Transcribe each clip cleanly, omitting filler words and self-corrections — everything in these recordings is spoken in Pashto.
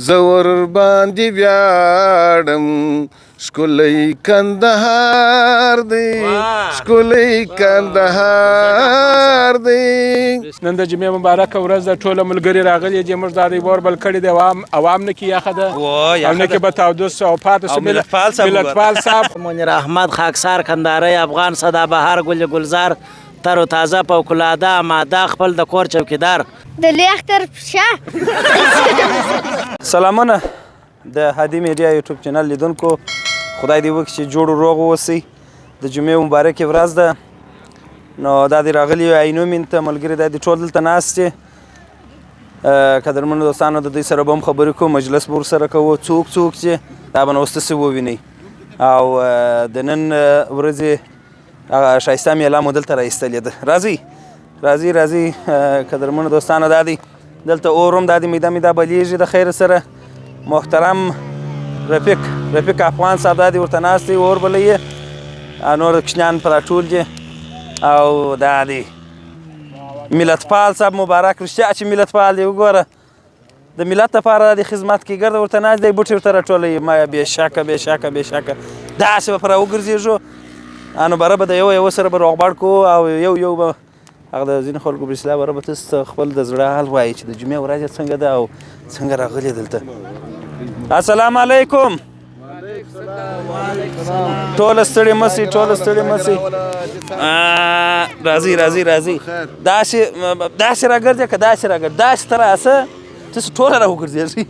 زه ورباندې ویاړم ښکلی کندهار دی ښکلی کندهار دی. نن د جمعې مبارکه ورځ ده، ټوله ملګري راغلي دي، موږ دا د اور بل کړي دی، عوام نه کې یخه ده او نه کې به تاودس او پاتې سو ملتپال صاحب منیر احمد خاکسار کندهاری افغان سدابهار گل گلزار تر و تازه فوق‌العاده آماده خپل د کور چوکیدار د لوی اختر شاه. سلامونه د هادي میډیا یوټیوب چینل لیدونکو، خدای دې وکړي چې جوړ روغ اوسئ. د جمعې مبارکې ورځ ده، نو دا دې راغلي یو عینومین ته ملګري دا دې ټول دلته ناست دي. قدرمنو دوستانو، د دوی سره به هم خبرې کوو، مجلس به ورسره کوو، څوک چې دا به نو اوس تاسې ووینئ. او د نن ورځې هغه ښایسته میله مو دلته راایستلې ده. راځئ قدرمنو دوستانو، دا دی دلته اور هم دا د میده بلیږي د خیر سره. محترم رفیق افغان صاحب دا دی ورته ناست دی، اور بلوي، نور کوچنیان په راټول دي. او دا دی ملتپال صاحب مبارک، رښتیا چې ملتپال دی. وګوره د ملت لپاره د خدمت کې ګرده ورته ناست دی، بوټي ورته راټولوي. ما بېشکه داسې به په راوګرځېږو، نو بره به د یو سره به روغبړ کوو او یو به هغه د ځینې خلکو په اصطلاح بره به تاسو خپل د زړه حال وایي چې د جمعې ورځ څنګه ده او څنګه راغلي دلته. السلام علیکم. ټوله ستړي مه سئ. راځئ داسې راګرځه که داسې ته راسه، تاسو ټوله راوګرځېږئ.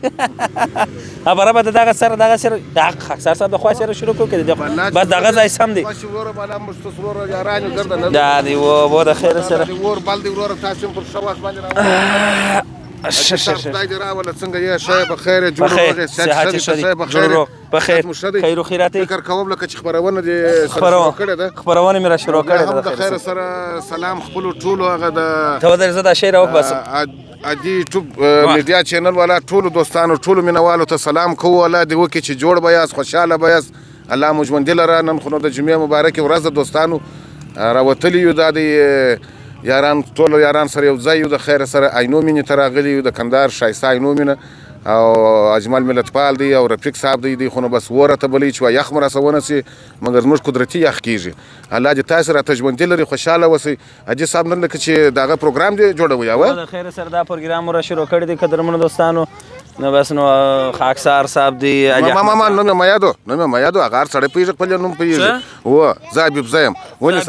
بره به د دغه سره د خاکسار صاحب د خوا سره شروع کړو، که بس دغه ځای سم دی. دا دی و د خیر سره خدای دې راوله څنګه یې ښه په خیر جوړ په خیر خیر و خیرات فکر کوم لکه چې خپرونه دې شروع کړې ده، خپرونه مې را شروع کړې ده. د خیر سره سلام خپلو ټولو هغه د ته ودرې زه دا شی راوباسم. عادي یوټیوب میډیا چینل والا ټولو دوستانو ټولو مینوالو ته سلام کوو. الله دې وکړي چې جوړ به یاست، خوشحاله به یاست، الله مو ژوندي لره. نن خو نو د جمعې مبارکې ورځ ده، دوستانو راوتلي یو، دا د یاران ټولو یاران سره یو ځای یو، د خیر سره عینومینې ته راغلي یو، د کندهار ښایسته عینومینه او اجمل ملتپال دی او رفیق صاحب دی. خو نو بس وره ته بلئ چې یخ مو راسه ونسي، مګر زموږ قدرتي یخ کېږي. الله دې تاسې راته ژوندي لري، خوشحاله اوسئ. حاجي صاحب نن لکه چې دغه پروګرام دې جوړوئ. د خیر سره دا پروګرام را شروع کړی دی قدرمنو دوستانو. نو بس نو خاکسار صاحب دی ما نوم مې یادو هغه هر سړی پوهېږي، خپل نوم پوهېږي. و زه حبیب زه یم. ولې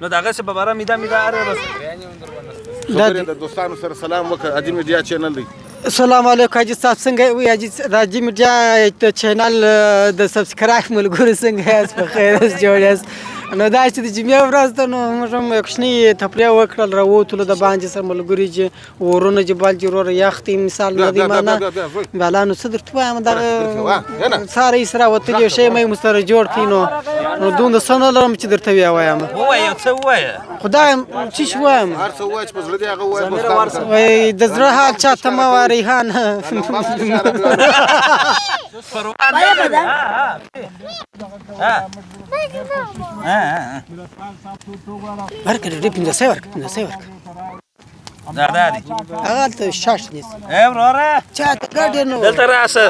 نو د هغسې په باره میده خبرې د دوستانو سره سلام وکړه. هادي میډیا چینل دی. السلام علیکم حاجي صاحب، څنګه یې؟ هادي میډیا چینل د سبسکرایب ملګرو څنګه یاست؟ په خیر یاست، جوړ یاست؟ نو دا چې د جمعې ورځ ده، نو موږ هم یو کوچنۍ تفریح وکړل، راووتلو د باندې سره ملګري چې اورونه چې بل چې وروره یخ دی، مثال نه دی مانه بالا. نو څه درته ووایم، دغه ساره یې سره وتلي یو شی مې مو سره جوړ کړي، نو دومره څه نه لرم چې درته ووایم. څه ووایه؟ خدای څه شي ووایم، هر څه ووایه چې په زړه دې هغه ووایه. د زړه حال چاته مه وایه ریحان. ورکړه دې 15 ورکړه دا دی هغه ته شاش دي. وروره چاته ګډ نه دلته راسه،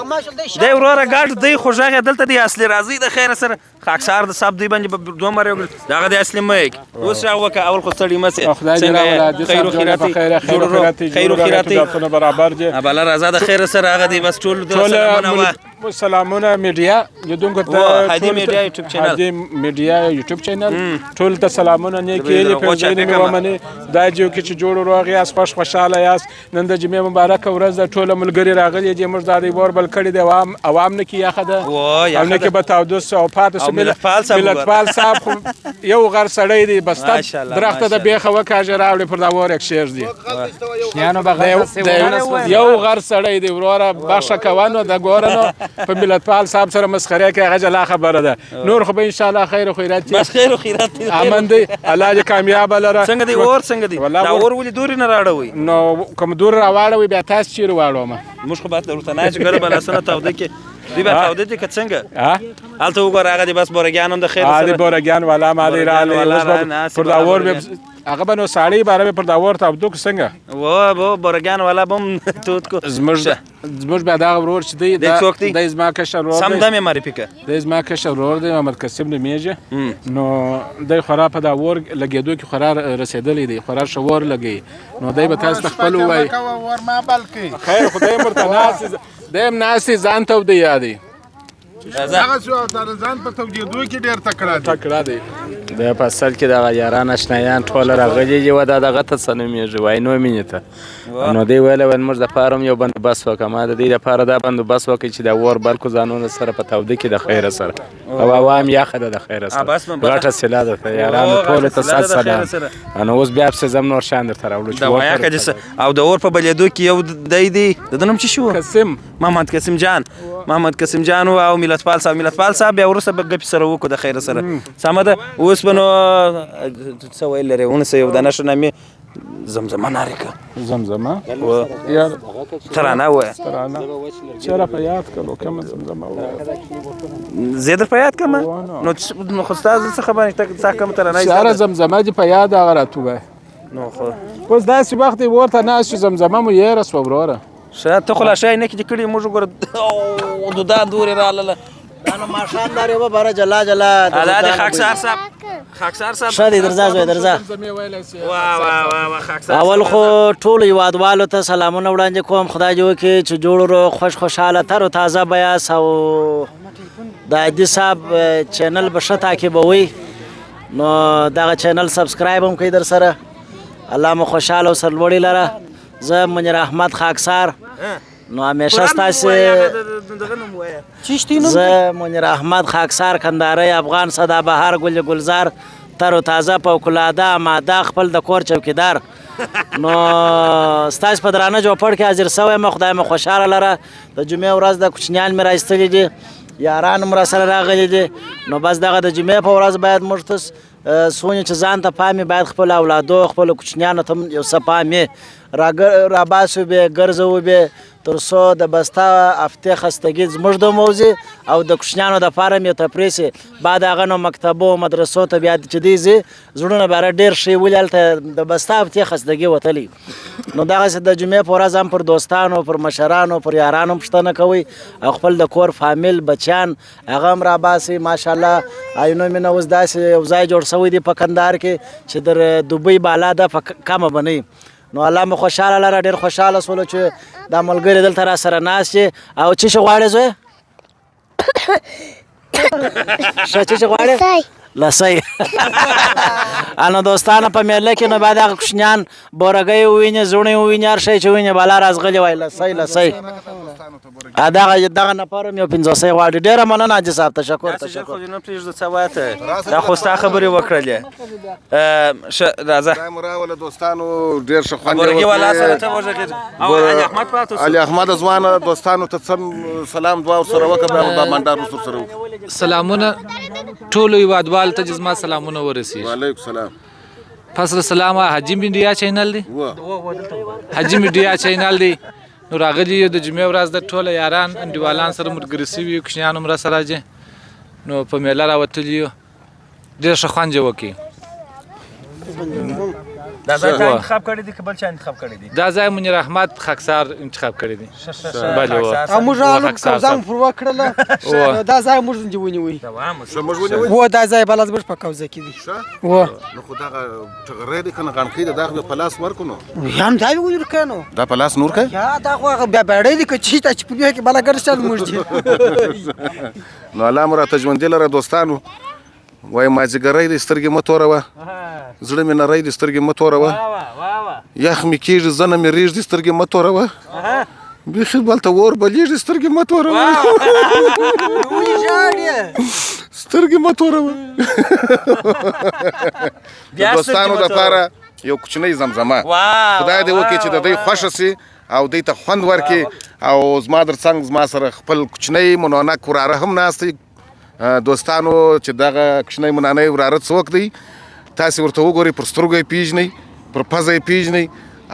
دی وروره ګډ دی خو غږ دلته دی اصلي. راځي د خیر سره خاکسار د صاحب دی باندې دوه مره دغه د اصلي مېک اوس راوکه اول خو ستړي مسه څنګه خیر و خیرات برابر دي. بل راځه د خیر سره هغه دی بس ټول سلامونه میډیا لیدونکو ته، هادي میډیا یوټیوب چینل ټول ته سلامونه نیکې پیژنې ومنې. دا جو کې چې جوړ روغ یاست، خوشحاله یاست. نن د جمعې مبارکه ورځ ده، ټوله ملګري راغلي دي، موږ دا د اور بل کړي دی، عوام نه کې یخه ده او نه کې به تاودس او پاتې سو. ملتپال صاحب خو یو غر سړی دی، بس درخته د بیخه وکاږه راوړي پر دا اور کښېږدي. یو غر سړی دی وروره، بخښه کوه نو د ګوره نو په ملتپال صاحب سره مسخره کوي، هغه جلا خبره ده. نور خو به انشاءالله خیر و خیرات بس خیر و خیرات امن دی، الله دې کامیابه لره. څنګه دی اور څنګه دی؟ دا اور ولې دورې نه راړوئ؟ نو کوم دور راواړوئ بیا تاسو چیرې واړوم؟ موږ خو باید ورته نه چې ګره به لاسونه تاوده کړي. دوی به تاوده دي که څنګه ها هلته وګوره هغه دې بس بورګیان هم د خیر عادي سره بورګیان والا مالي رالی والا اوس ناس پر دا ور به هغه به نو ساړی باره پر دا ور ته ابدو څنګه و بورګیان والا به هم تود کو زموږ به دا ورور چې دی د زما کشر ورور سم دمې معرفي که د زما کشر ورور دی محمد قاسم نومیږي نو دی خورا په دا ور لګېدو کې خورا رسېدلی دی خورا ښه ور لګوي نو دی به تاسو ته خپل ووایي خیر خدای ورته ناست دی هم ناست ځان ته ودی یادي هغه شو ځان په توجیدو کې ډېر تکړه دی د په اصل کې دغه یاران اشنایان ټول راغلي دي و دا دغه ته څه نومېږي وایي نو مینې ته نو دی ویلی ویل موږ دپاره هم یو بندوبست وکړه ما د دې دپاره دا بندوبست وکړئ چې د اور بلکو ځانونه سره په توده کې د خیره سره او هوا هم یخه ده د خیره سره غټه سیله ده یارانو ټولو ته صد سلام نو اوس بیا پسې ځم نور شیان درته راوړو او د اور په بلېدو کې یو دی د ده نوم چې شو محمد قاسم جان او ملتپال صاحب بیا وروسته به ګپې سره وکړو د خیره سره سمه ده اوس به نو څه ویل لرې ونیسه یو دانه ښه نامې زمزمه نارې که زمزمه یار ترانه ووایه چېرې په یاد کړو کومه زمزمه ووایه زه در په یاد کړمه نو خو ستا زه څه خبرې ته کومه ترانه ساره زمزمه دې په یاد هغه راته ووایه نو خو اوس داسې وخت دی ورته ناست چې زمزمه مو یېره سوه وروره ښه ته خو لا شی نه کې دې کړي موږ وګوره دودا دورې راغله دا نو ماښام دارې وباره جلا جلا دا د خاکسار صاحب ښه دی درځه زوی درځه اول خو ټولو هیوادوالو ته سلامونه وړاندې کوم خدای دې وکړي چې جوړ روغ خوش خوشحاله تر و تازه به یاست او د عادي صاحب چینل به ښه تعقیبوئ نو دغه چینل سبسکرایب هم کوي در سره الله مو خوشحاله او سرلوړي لره زه منیر احمد خاکسار نو همیشه ستاسې زه منیر احمد خاکسار کندهاری افغان سدابهار گل گلزار تر و تازه فوق‌العاده آماده خپل د کور چوکیدار نو ستاسې په درانه چوپړ کې حاضر سوی یم خدای مو خوشحاله لره د جمعې ورځ د کوچنیان مې راایستلي دي یاران هم راسره راغلي دي نو بس دغه د جمعې په ورځ باید موږ ته سونې چې ځان ته پام باید خپل اولادو خپلو کوچنیانو ته یو څه پام راباسو به ګرځوو به تر څو د بسته هفتې خستګي زموږ د موضوع او د کوچنیانو دپاره مې یو تفریح سي بعد هغه نو مکتبو مدرسو ته بیا چې دی ځي زړونه به را ډېر ښې ولي هلته د بسته هفتې خستګي وتلي نو دغسې د جمعې په ورځ هم پر دوستانو پر مشرانو پر یارانو پوښتنه کوئ او خپل د کور فامیل بچیان هغه هم راباسئ ماشاءالله آینو مینه اوس داسې یو ځای جوړ شوی دی په کندهار کې چې در دوبۍ بالا ده په کمه به نه نو الله مو خوشحاله لره ډېر خوشحاله شولو چې دا ملګري دلته را سره ناست چې او څه شی غواړې زوی ښه څه شی غواړې لسی نو دوستانو په میله کې نو باید هغه کوچنیان بورګۍ وویني زوڼې وویني هر شی چې وویني بالا رازغلي وایي لسی دغه نفر هم یو 500 غواړي ډېره مننه حاجي صاحب تشکر دا خو ستا خبرې وکړلې ښه راځه راوله دوستانو ډېر ښه خوند بورګي والا سره ته وغږېږه او علي احمد پاتې علي احمد ځوانه دوستانو ته سلام دعا ورسره وکړه بیا دا منډار ورسره وکړو سلامونه ټولو هیوادوالو ته زما سلامونه ورسیږي وعلیکم سلام پس سلام حاجی میډیا چینل دی حاجی میډیا چینل دی نو راغلی د جمعې ورځ د ټوله یاران انډیوالان سره ملګري سوي کوچنیان هم راسره راځي نو په میله راوتلي یو ډېر ښه خوند یې وکړي دا ځای تا انتخاب کړی دی که بل چا انتخاب کړی دی دا ځای منیر احمد خاکسار انتخاب کړی دی بله او موږ رالو کوزه مو پر وکړله دا ځای موږ ځنې ونیوی و دا ځای بله زموږ په کوزه کې دی و نو خو دغه ټغری دی که نه غنکۍ ده دا خو په لاس ورکړو نو یا نو دا یې ونیول که نو دا په لاس نور که یا دا خو هغه بیا بیړۍ دی که چېرته چې په بیا کې بله ګرځ چل موږ دي نو الله مو راته ژوندي لره دوستانو وایي مازدیګری دی سترګې مه توروه زړه مې نری دی سترګې مه توروه یخ مې کېږي زنه مې رېږدي سترګې مه توروه بیخي بلته اور بلیږي سترګې مه توروه سترګې مه توروه د دوستانو دپاره یو کوچنۍ زمزمه خدای دې وکړي چې د دوی خوښه سي او دوی ته خوند ورکړي او زما در څنګ زما سره خپل کوچنۍ منانک وراره هم ناست دی دوستانو چې دغه کوچنی منانی وراره څوک دی تاسې ورته وګورئ پر سترګو یې پیژنئ پر پزه یې پیژنئ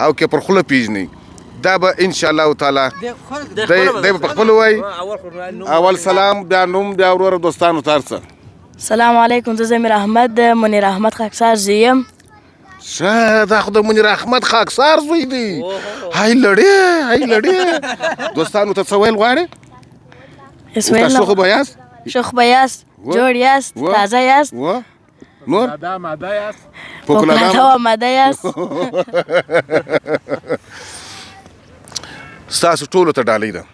او که پر خوله پیژنئ دا به ان شاء الله تعالی دی به په خپل وای اول سلام بیا نوم بیا ورور دوستانو ترڅه. سلام علیکم، زه زمیر احمد د منیر احمد خاکسار زوی یم. شه دا خو د منیر احمد خاکسار زوی دی. هاي لړې دوستانو ته څه ویل غواړې؟ تاسو خو به یاست؟ شوخ به یاست، جوړ یاست، تازه یاست، نور ماده یاست، فوق‌العاده و آماده یاست. ستاسو ټولو ته ډالۍ ده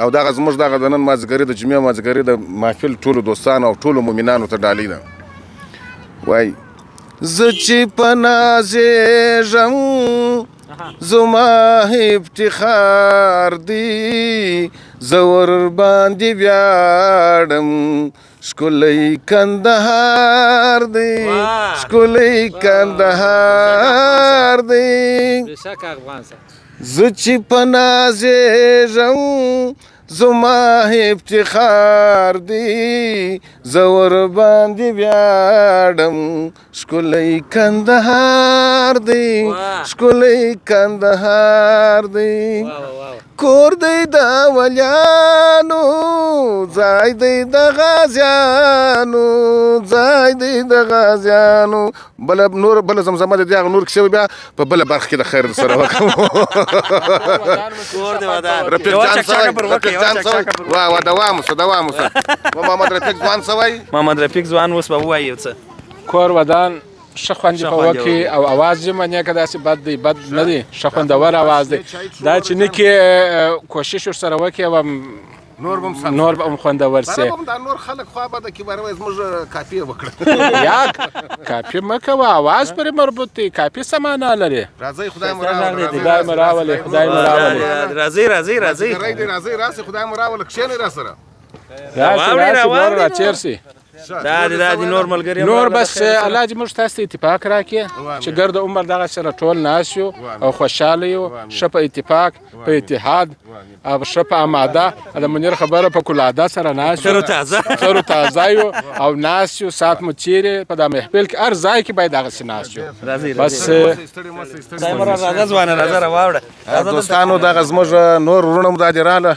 او دغه زموږ دغه د نن مازدیګري د جمعې مازدیګري د محفل ټولو دوستانو او ټولو مؤمنانو ته ډالۍ ده. وایي زه چې په نازېږم زما افتخار دی، زه ورباندې ویاړم ښکلی کندهار دی، ښکلی کندهار دی. زه چې په نازېږم زما افتخار دی، زه ورباندې ویاړم ښکلی کندهار دی، ښکلی کندهار دی. کور دی د ولیانو، ځای دی د غازیانو، ځای دی د غازیانو. بله زمزمه د دې هغه نور کیسې بیا په بله برخه کې د خیر سره وکړو. رفیق جان سوی وا دوام اوسه محمد رفیق ځوان سوی. محمد رفیق ځوان اوس به ووایي یو څه. کور ودان ښه خوند په وکړي او اواز یې منې که داسې بد دی، بد نه دی، ښه خوندور اواز دی. دا چې نه کې کوشش ورسره وکړي او نور به هم خوندور سي. دا نور خلک خوا بده کي باره زموږ کاپي وکړه. یا کاپي مه کوه، اواز پرې مربوط دی، کاپي څه معنا لري؟ راځئ خدای مو راولي. راسئ خدای مو راولي، کښېنئ راسره. راسئ راچېر سي. دا دی نور ملګري نور بس الله دې موږ تاسو ته اتفاق راکړي چې ګرد عمر دغه سره ټول ناست یو او خوشحاله یو، ښه په اتفاق په اتحاد او ښه په آماده. د منیر خبره په کلاده سره ناست یو، تر تازه یو او ناست یو، ساعت مو چیرې په دا محفل کې هر ځای کې باید دغسې ناست یو. بس دوستانو دغه زموږ نور وروڼه مو دا دې راله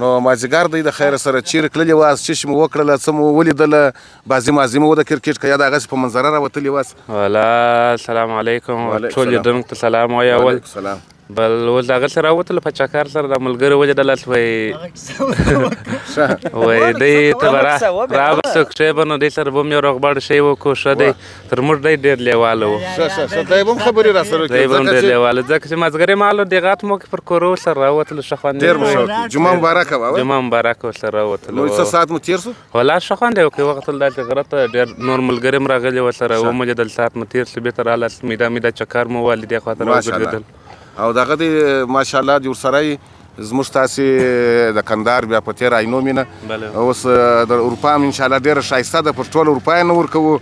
نو مازدیګر دی د خیر سره چیرې تللي واست، چشم وکړله، څه مو ولیدله، بازي مازي مو د کرکټ که یا دغسې په منظره راوتلي واست؟ والا السلام علیکم، ټول لیدونکو ته سلام وایه. اول بل اوس د هغه سره راوتله په چکر سره د ملګري ولیدلس وایي دی ته به رابسو کښې به نو دی سره به هم یو روغبړ شی وکړو. ښه دی تر موږ دی ډېر لیواله و، دی به هم خبرې راسره دی به هم ډېر لیواله ځکه چې مازدیګري مهال د غات موقع پر کورو سره راوتلو. ښه خوند ډېر مو جمعه مبارکه وه. جمعه مبارکه ورسره راوتلو. نو څه ساعت مو تېر سو؟ والله ښه خوند یې وکړ. وخت دلته غره ته ډېر نور ملګري هم راغلي ورسره ومو لیدل، ساعت مو تېر سو، بېرته رالاست، میده چکر مو والي دې خوا ته راوګرځېدل. او دغه دی ماشاءالله دې ورسره زموږ تاسې د کندهار بیا په تېره عینو مینه اوس د اروپا هم انشاءالله ډېره ښایسته ده، پر ټوله اروپا یې نه ورکوو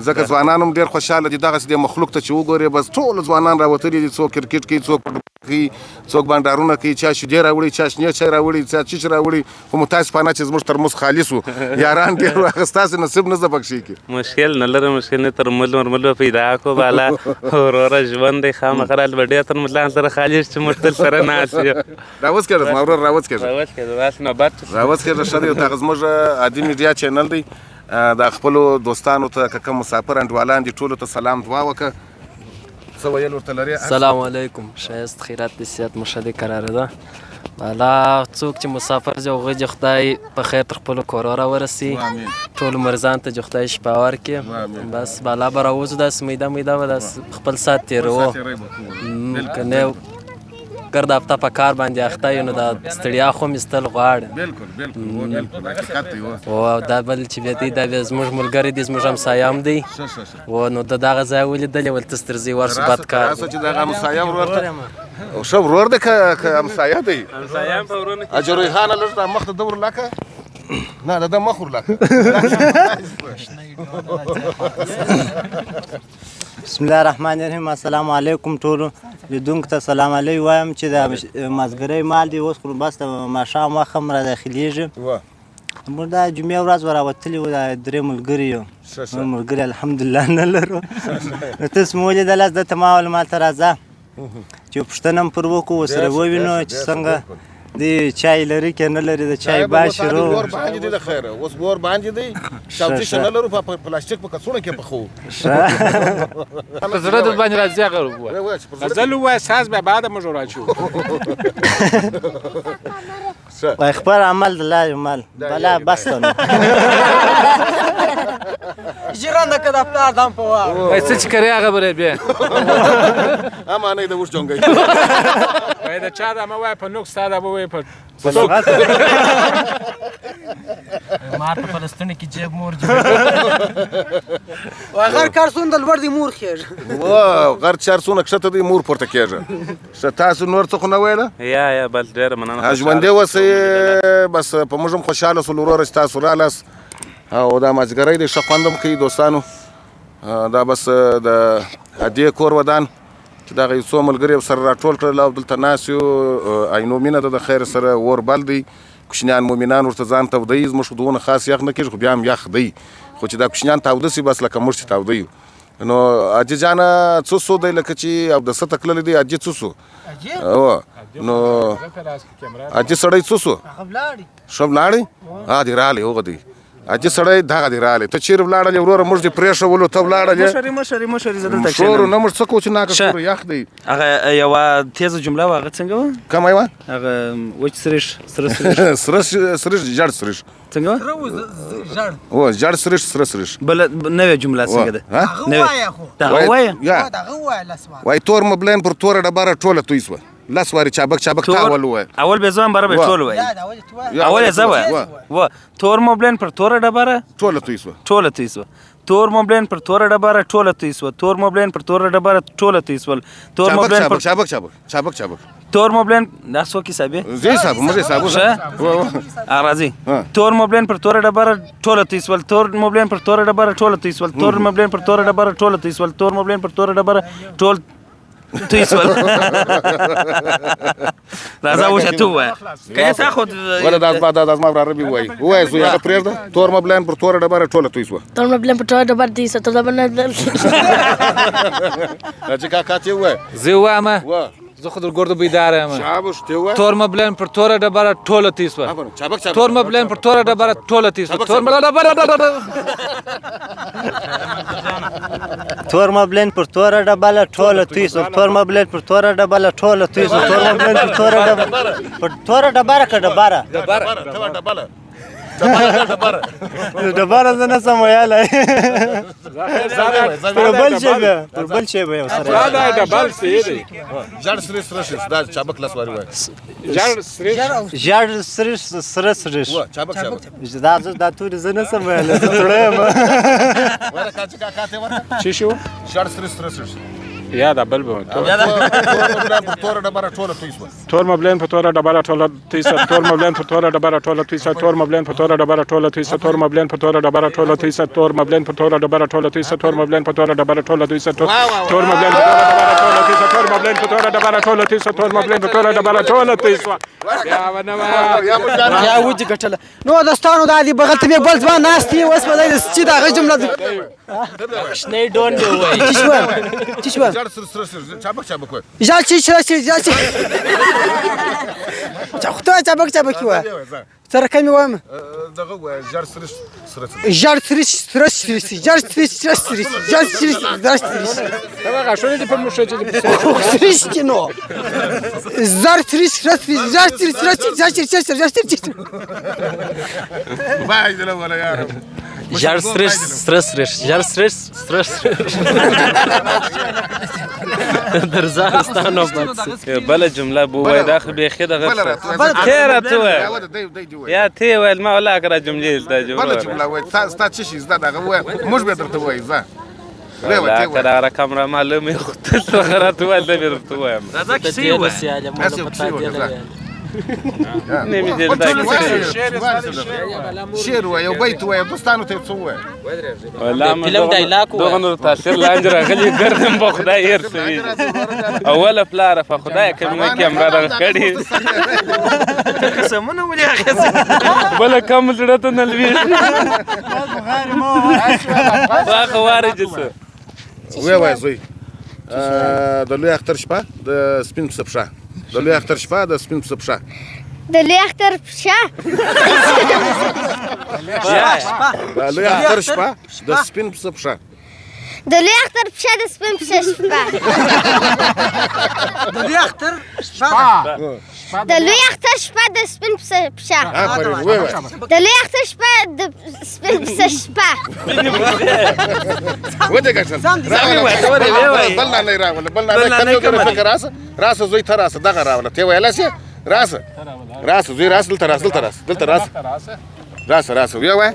ځکه ځوانان هم ډېر خوشحاله دي. دغسې دې مخلوق ته چې وګورې بس ټول ځوانان راوتلي دي، څوک کرکټ کوي، څوک کوي، څوک بانډارونه کوي، چا شیدې راوړي، چا شنې چای راوړي، چا چیچ راوړي. خو متاسفانه چې زموږ ترموز خالص و، یاران ډېر وو، هغه ستاسې نصیب نه زه پکښې کې. مشکل نه لرم، مشکل نه، ترموز مرموز به پیدا کړو بالا. وروره ژوند دی خامخا رال به ډېر ترموزلان سره خالص چې موږ تل سره ناست یو. راوځکېږه زما ورور راوځکېږه بس نوبت راوځکېږه. ښه دی دغه زموږ عادي میډیا چینل دی، د خپلو دوستانو ته که کوم مسافر انډیوالان دي ټولو ته سلام دعا وکړه. څه ویل ورته لرې؟ سلام علیکم، ښایست خیرات دې صحت مو ښه دی قراره ده. الله څوک چې مسافر دي هغوی دې خدای په خیر تر خپلو کورو راورسي، ټولو مریضانو ته دې خدای شفا ورکړي. بس بالا به راوځو داسې میده به داسې خپل ساعت تېروو، که نه ګرد هفته په کار باندې اخته یو نو د ستړیا خو مې ایستل غواړي. او دا بل چې بیا دی دا بیا زموږ ملګری دی، زموږ همسایه هم دی. نو د دغه ځای ولیدلې ول ته سترځې ورسو بد کار چې دغه همسایه ورور ته ښه ورور دی که همسایه دی؟ همسایه هم په ورونه کې اجرویخانه لږ دا مخ ته ده ورلکه نه د ده مخ ورلکه. بسم الله الرحمن الرحیم. السلام علیکم ټولو لیدونکو ته سلام علیکم وایم چې د مازدیګرۍ مال دی اوس خو بس د ماښام وخت هم را داخلېږي. موږ دا جمعې ورځ وراوتلي وو، دا درې ملګري یو، نور ملګري الحمدلله نه لرو. نو تاسو مو ولیدلاست، دلته ما ویل مالته راځه چې پوښتنه هم پر وکړو ورسره ووینو چې څنګه دی چای لري که نه لري د چای باغ شروع اور باندې دی د خیره اوس اور باندې دی چاوچې نه لرو په پلاستیک په کڅوړه کې پخو په زړه د باندې راځي هغه ووایه زه ووایه ساز به بعد موږ راځو وای خبر عمل د لارې مل بلا بس ته نو ژرنده که د پلار دم په وار وایي څه چې کرې هغه به بیا اما نه د اوس جونګی وایي د چا دمه وایه په نوک ستا دمه وایي په مار په فلسطین کې جیب مور وای غر کارسون د لوړ دی مور خېږي غر چارسونه کښته دی مور پورته کېږي تاسو نور څه خو نه ویله یا بل ډېره مننه ژوندی اوسئ بس په موږ هم خوشحاله شول وروره چې تاسو رالاست او دا مازدیګری دی ښه خوند هم کوي دوستانو دا بس د ادې کور ودان چې دغه یو څو ملګري سره راټول کړل او دلته ناست یو عینو مینه ده د خیر سره اور بل دی کوچنیان مومنان ورته ځان تودوي زموږ خو دونه خاص یخ نه کېږي خو بیا هم یخ دی خو چې دا کوچنیان تاوده سي بس لکه موږ چې تاوده یو نو اجي جانه څه سو دی لکه چې او د څه تکللی دی اجي څه سو نو اجي سړی څه سو ښه ولاړې دې راغلی هغه دی اجي سړی دغه دی راغلی ته چیرې ولاړلې وروره موږ دې پرېښولو ته ولاړلې مشري زه دلته شور نه موږ څه کوو چې ناکه شور یخ دی هغه یوه تیزه جمله وه هغه څنګه وه کومه یې وه هغه وچ سریش سره سریش جړ سریش څنګه وه او جړ سریش سره سریش بله نوې جمله څنګه ده دغه ووایه وایي تور مبلین پر توره ډبره ټوله توی سوه لس وارې چابک تا اول ووایه اول به زه هم برابر ټول ووایه اول یې زه وایه تور مبلین پر توره ډبره ټوله توی سوه تور مبلین پر توره ډبره ټوله توی سوه تور مبلین پر توره ډبره ټوله توی سول تور مبلین پر چابک تور مبلین دا څوک حساب یې زه حساب موږ حساب راځي تور مبلین پر توره ډبره ټوله توی سول تور مبلین پر توره ډبره ټوله توی سول تور مبلین پر توره ډبره ټوله توی سول تور مبلین پر توره ډبره ټول توی سول راځه اوس ته ووایه که تا خو ولې دا زما وراره مې ووایي ووایه زوی هغه پرېږده تور مبلین پر توره ډبره ټوله توی سوه تور مبلین پر توره ډبره توی سوه تور مبلین چې کاکا ته ووایه زه ووایم زه خو در ګردو بیداره یم تور مبلین پر توره ډبره ټوله توی سوه تور مبلین پر توره ډبره ټوله توی سوه تور مبلین پر توره ډبله ټوله توی سول تور مبلین پر توره ډبله ټوله توی سول تور مبلین پر توره ډبره که ډبره ډبره زه نه سم ویلی پر بل شی به یو سره ډبل څه دی جړ سریش دا چابک لس وارې وایه ژړ سریش سره سریش دا تورې زه نه سم ویلی زه تړی یم څه شو جړ سریش یا دا بل به توره ډبره ټوله توی سوه تور مبلین په توره ډبره ټوله توی سوه تور مبلین په توره ډبره ټوله توی سوه تور مبلین په توره ډبره ټوله توی سوه تور مبلین په توره ډبره ټوله توی سوه تور مبلین په توره ډبره ټوله توی سوه تور مبلین په توره ډبره ټوله توی سوه تور مبلین په توره ډبره ټوله توی سوه تور مبلین په توره ډبره ټوله توی سوه یا وجه ګټله نو دوستانو دا دی بغل ته مې بل ځوان ناست دی اوس به دی چې د هغه جمله شنې ډونډې ووایي څه شوه جړ سریش چابک وایه ژړ خدای چابک وایه سره کمی وایم دغه وایه جړ سریش هغه غاښونه دې په موږ چې سریش کې نو زر سریش وای دې ولا یار ژړ سریش سره سریش ژړ سریش سره سریش در ځان ستا نوبت سي بله جمله به ووایه دا خو بیخي دغه ته راته ووایه یا ته یې ویل ما ولا که را جملې دا بله جمله وایه ستا څه شي زده دغه ووایه موږ به درته ووایو ځه لا که دغه رقم را معلوم یې خو ته هغه راته وویل دا بې درته ووایم راځه کیسې یې ووایه نمیدونم شعر وایه یو بیت وایه دوستانو ته څه ووایه فلم ډایلاګ وایه دغه نور تاثیر لاندې راغلي ګردم به خدای هېر شوي اوله پلاره په خدای کمه کیمره دغه کړې قسمونه ولې اخیستې بله کم زړه ته نه لوېږي واخه وارجې څه ویې وایه زوی د لوی اختر شپه د سپین پسه پښه د لوی اختر شپه د سپین پسه پښه د لوی اختر پښه د لوی اختر شپه د سپین پسه پښه د لوی اختر پښه د سپین پسه شپه د لوی اختر شپه د لوی اختر شپه د سپین پسه پښه آفرین ووایه د لوی اختر شپه د سپین پسه شپه ودې ګټل بل نه راوله بل نه کله فکر راسه زوی ته راسه دغه راوله ته ویلا سي راسه زوی راسه دلته راسه وی وای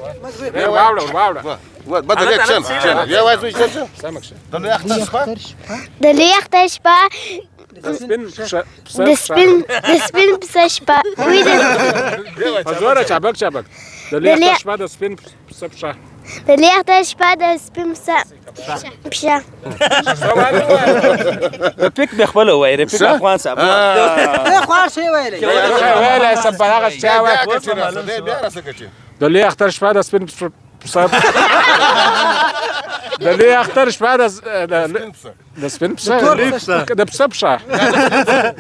واوړه بدل اکشن وی وای زوی شل د لوی اختر شپه د لوی اختر شپه د سپین پسه شپه زوره چابک د لوی اختر شپه د سپین پسه پښه د لوی اختر شپه د سپین پسه پښه رفیق به خپل وای رفیق افغان صاحب خوار شي ویلې ویلې سم په هغه چا وای بیا راسه کچې د لوی اختر شپه د سپین پسه د لوی اختر شپه د سپین پسه د پسه پښه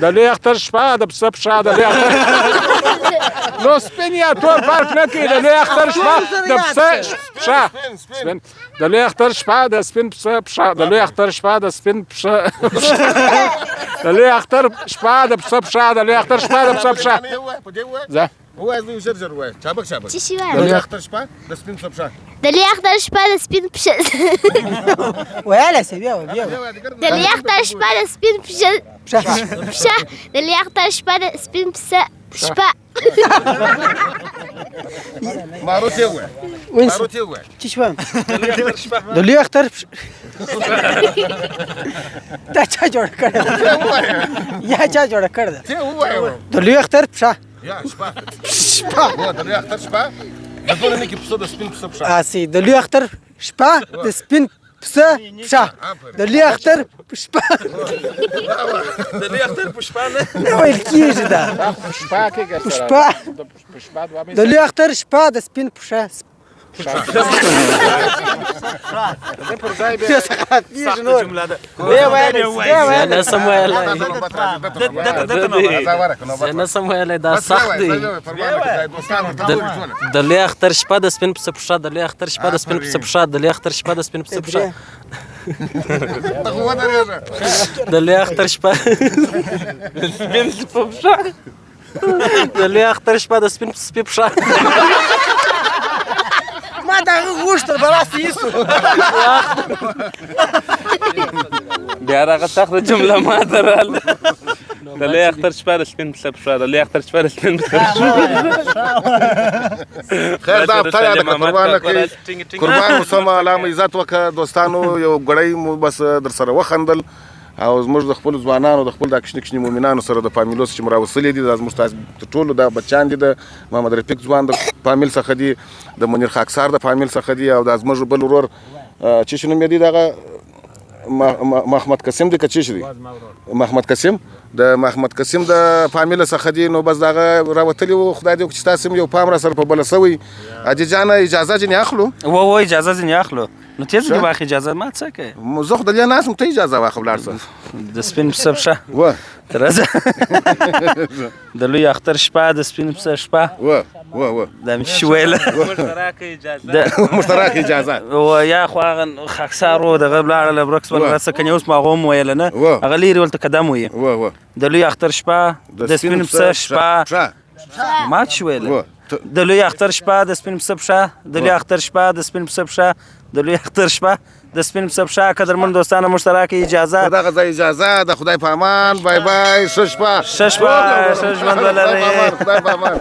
د لوی اختر شپه د پسه پښه د لوی اختر نو سپین یا تور فرق نه کوي د لوی اختر شپه د پسه پښه د لوی اختر شپه د سپین پسه پښه د لوی اختر شپه د سپین پښه د لوی اختر شپه د پسه پښه د لوی اختر شپه د پسه پښه زه وای زوی ژر وای چابک چی شي د لوی اختر شپه د سپین پسه پښه د لوی اختر شپه د سپین پښه ویاله سي بیا د لوی اختر شپه د سپین پښه د لوی اختر شپه د سپین پسه شپه ماروتي وای چی شو د لوی اختر دا چا جوړ کړ یا چا جوړ کړ د لوی اختر پښه یا شپه د لوی اختر شپه د ټول نه کې پسه د سپین پسه پښه اسی د لوی اختر شپه د سپین پسه پښه د لوی اختر شپه د لوی اختر پښه نه ویل کیږي دا شپه کې شپه د لوی اختر شپه د سپین پښه جمله ده نه سم ویلی دا سخت دی د لوی اختر شپه د سپین پسه پښه د لوی اختر شپه د سپین پسه پښه د لوی اختر شپه د سپین پسه پښه د لوی اختر شپه د لوی اختر شپه د سپین پښه ما دا غوښتل براسته ایسو بیا هغه سخته جمله ماته راغله د لوی اختر شپه د سپین پسه پښه د لوی اختر شپه د سپین پسه خیر دا ابتر یاد قربان کوي قربان مسلم علامه عزت وکړه دوستانو یو غړی مو بس در سره وخندل او زموږ د خپل ځوانانو د خپل د کشنی مومنانو سره د فامیلو چې مراوسلې دي د زموږ تاسو ټولو د بچان دي د محمد رفیق ځوان د فامیل څخه دي د منیر خاکسار د فامیل څخه دي او د زموږ بل ورور چې شنو مې دي دغه محمد قاسم د کچې شي محمد قاسم د محمد قاسم د فامیل څخه دي نو بس دغه راوتلی و خدای دې چې تاسو یو پام را سره په بل سوی اجي جان اجازه جن اخلو و اجازه جن اخلو نو تیز دی واخی اجازه ما څه کوي زه خو د ناس ته اجازه واخلم لارسه د سپین پسه پښه و درځه د لوی اختر شپه د سپین پسه شپه و دا مې شویل مشترک اجازه و یا خو هغه خاکسار و دغه بلاړه لبرکس ول راسه کني اوس ما غوم ویل نه هغه لري ولته قدم وي د لوی اختر شپه د سپین پسه شپه ما شویل د لوی اختر شپه د سپین پسه پښه د لوی اختر شپه د سپین پسه پښه د لوی اختر شپه د سپین پسه پښه قدرمن دوستانه مشترک اجازه دغه اجازه د خدای په امان بای بای ششپا ولري خدای په امان